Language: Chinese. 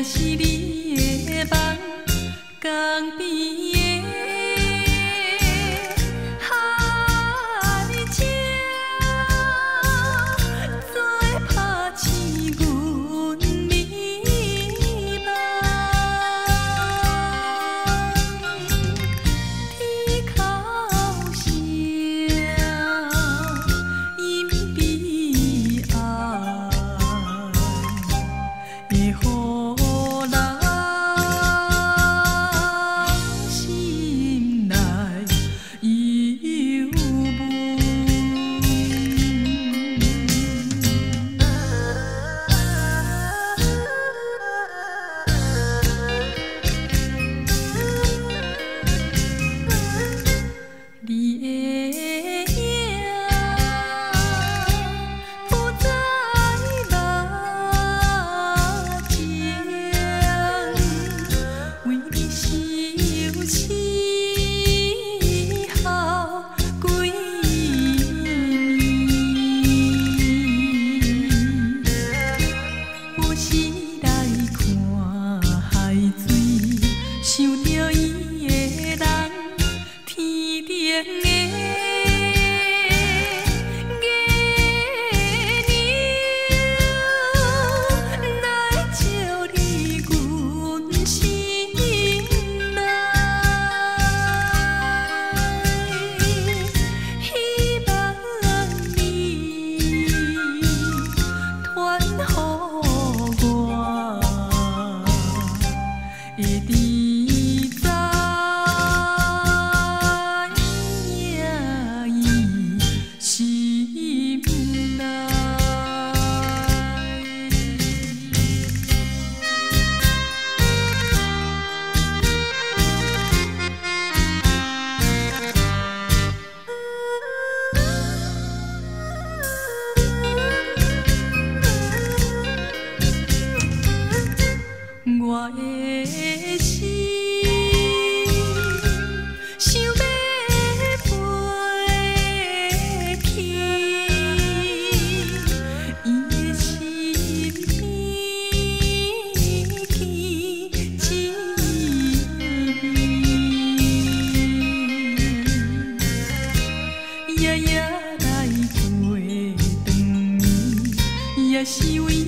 也是你的梦，江边的海鸟，做拍醒阮迷梦。天口声，隐悲哀，会予人心内忧你的影浮在目前，为你受刺后几暝，我是来看海水，想着伊的人。天顶的月亮，来照你阮心内。希望你传予我，会知在。心内。我的心想要飞去，伊的身边去一暝，夜夜来过长眠，也是为。